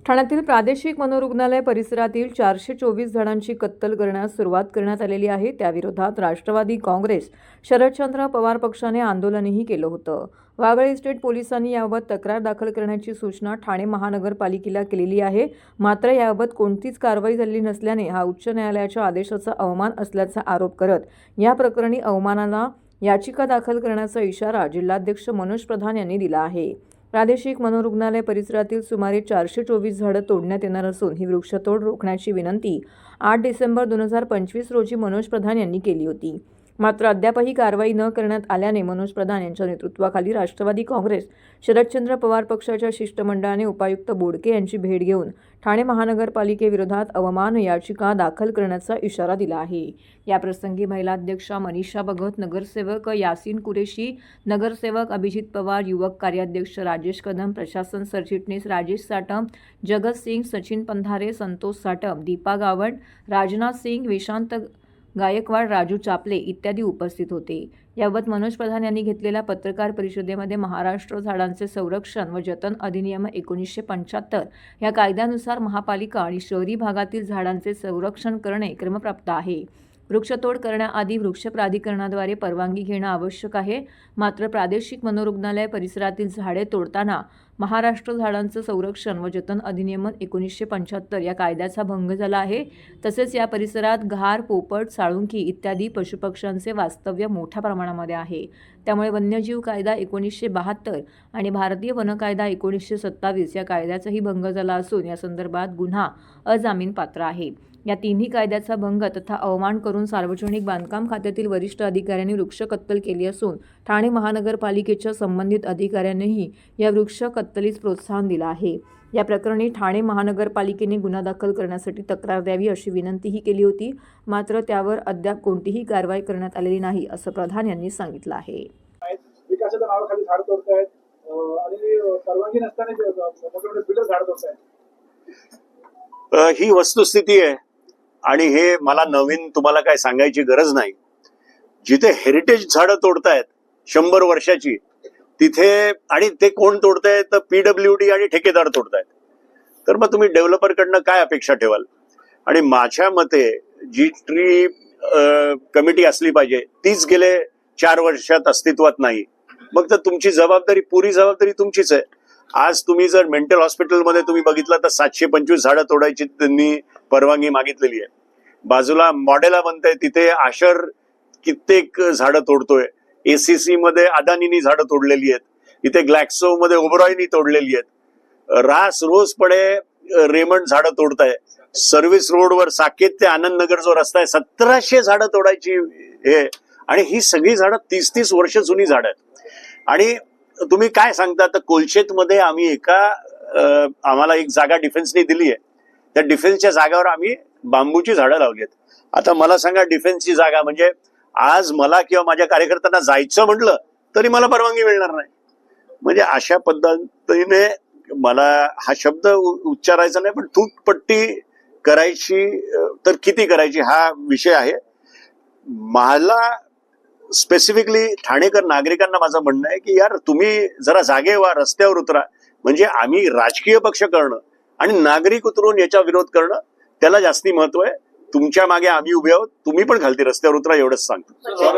ठाण्यातील प्रादेशिक मनोरुग्णालय परिसरातील 424 जणांची कत्तल करण्यास सुरुवात करण्यात आलेली आहे। त्याविरोधात राष्ट्रवादी काँग्रेस, शरदचंद्र पवार पक्षाने आंदोलनही केलं होतं। वागळे इस्टेट पोलिसांनी याबाबत तक्रार दाखल करण्याची सूचना ठाणे महानगरपालिकेला केलेली आहे। मात्र याबाबत कोणतीच कारवाई झालेली नसल्याने हा उच्च न्यायालयाच्या आदेशाचा अवमान असल्याचा आरोप करत या प्रकरणी अवमानाला याचिका दाखल करण्याचा इशारा जिल्हाध्यक्ष मनोज प्रधान यांनी दिला आहे। प्रादेशिक मनोरुग्णालय परिसरातील सुमारे 424 झाडं तोडण्यात येणार असून ही वृक्षतोड रोखण्याची विनंती 8 डिसेंबर 2025 रोजी मनोज प्रधान यांनी केली होती। मात्र अद्यापही कारवाई न करण्यात आल्याने मनोज प्रधान यांच्या नेतृत्वाखाली राष्ट्रवादी काँग्रेस, शरदचंद्र पवार पक्षाच्या शिष्टमंडळाने उपायुक्त बोडके यांची भेट घेऊन ठाणे महानगरपालिकेविरोधात अवमान याचिका दाखल करण्याचा इशारा दिला आहे। याप्रसंगी महिला अध्यक्षा मनीषा भगत, नगरसेवक यासीन कुरेशी, नगरसेवक अभिजित पवार, युवक कार्याध्यक्ष राजेश कदम, प्रशासन सरचिटणीस राजेश साटम, जगत सिंग, सचिन पंधारे, संतोष साटम, दीपा गावंड, राजनाथ सिंग, विशांत गायकवाड, राजू चापले इत्यादी उपस्थित होते। याबाबत मनोज प्रधान यांनी घेतलेल्या पत्रकार परिषदेमध्ये महाराष्ट्र झाडांचे संरक्षण व जतन अधिनियम 1975 या कायद्यानुसार महापालिका आणि शहरी भागातील झाडांचे संरक्षण करणे क्रमप्राप्त आहे। वृक्षतोड करण्याआधी वृक्ष प्राधिकरणाद्वारे परवानगी घेणं आवश्यक आहे। मात्र प्रादेशिक मनोरुग्णालय परिसरातील झाडे तोडताना महाराष्ट्र झाडांचं संरक्षण व जतन अधिनियम 1975 या कायद्याचा भंग झाला आहे। तसेच या परिसरात घार, पोपट, साळुंकी इत्यादी पशुपक्ष्यांचे वास्तव्य मोठ्या प्रमाणामध्ये आहे। त्यामुळे वन्यजीव कायदा 1972 आणि भारतीय वन कायदा 1927 या कायद्याचाही भंग झाला असून या संदर्भात गुन्हा अजामीनपात्र आहे। या तिन्ही कायद्याचा भंग तथा अवमान करून सार्वजनिक बांधकाम खात्यातील वरिष्ठ अधिकाऱ्यांनी वृक्ष कत्तल केली असून ठाणे महानगरपालिकेच्या संबंधित अधिकाऱ्यांनीही या वृक्ष कत्तलीस प्रोत्साहन दिलं आहे। या प्रकरणी ठाणे महानगरपालिकेने गुन्हा दाखल करण्यासाठी तक्रार द्यावी अशी विनंतीही केली होती। मात्र त्यावर अद्याप कोणतीही कारवाई करण्यात आलेली नाही असं प्रधान यांनी सांगितलं आहे। विकासाच्या नावाखाली झाड तोडतायत आणि परवानगी नसताना मोठे बिल्डर झाड तोडतायत। ही वस्तुस्थिती आहे आणि हे मला नवीन तुम्हाला काय सांगायची गरज नाही। जिथे हेरिटेज झाडं तोडतायत 100 वर्षाची, तिथे आणि ते कोण तोडतायत तर PWD आणि ठेकेदार तोडतायत। तर मग तुम्ही डेव्हलपरकडनं काय अपेक्षा ठेवाल? आणि माझ्या मते जी ट्री कमिटी असली पाहिजे तीच गेले 4 वर्षात अस्तित्वात नाही। मग तर तुमची जबाबदारी, पुरी जबाबदारी तुमचीच आहे। आज तुम्ही जर मेंटल हॉस्पिटलमध्ये तुम्ही बघितलं तर 725 झाडं तोडायची त्यांनी परवानगी मागितलेली आहे। बाजूला मॉडेला बनतंय तिथे आशर कित्येक झाडं तोडतोय। ACC मध्ये अदानीनी झाडं तोडलेली आहेत, इथे ग्लॅक्सो मध्ये ओबरॉयनी तोडलेली आहेत। रास रोजपणे रेमंड झाडं तोडताय। सर्व्हिस रोडवर साकेत ते आनंद नगर जो रस्ता आहे 1700 झाडं तोडायची हे, आणि ही सगळी झाडं 30-30 वर्ष जुनी झाडं आहेत। आणि तुम्ही काय सांगता तर कोलशेत मध्ये आम्ही आम्हाला एक जागा डिफेन्सनी दिली आहे। त्या डिफेन्सच्या जागावर आम्ही बांबूची झाडं लावली आहेत। आता मला सांगा, डिफेन्सची जागा म्हणजे आज मला किंवा माझ्या कार्यकर्त्यांना जायचं म्हटलं तरी मला परवानगी मिळणार नाही। म्हणजे अशा पद्धतीने मला हा शब्द उच्चारायचा नाही, पण तूटपट्टी करायची तर किती करायची हा विषय आहे। मला स्पेसिफिकली ठाणेकर नागरिकांना माझं म्हणणं आहे की यार तुम्ही जरा जागे व्हा, रस्त्यावर उतरा। म्हणजे आम्ही राजकीय पक्ष करणं आणि नागरिक उतरून याचा विरोध करणं त्याला जास्ती महत्व आहे। तुमच्या मागे आम्ही उभे आहोत, तुम्ही पण खालती रस्त्यावर उतरा एवढंच सांगतो।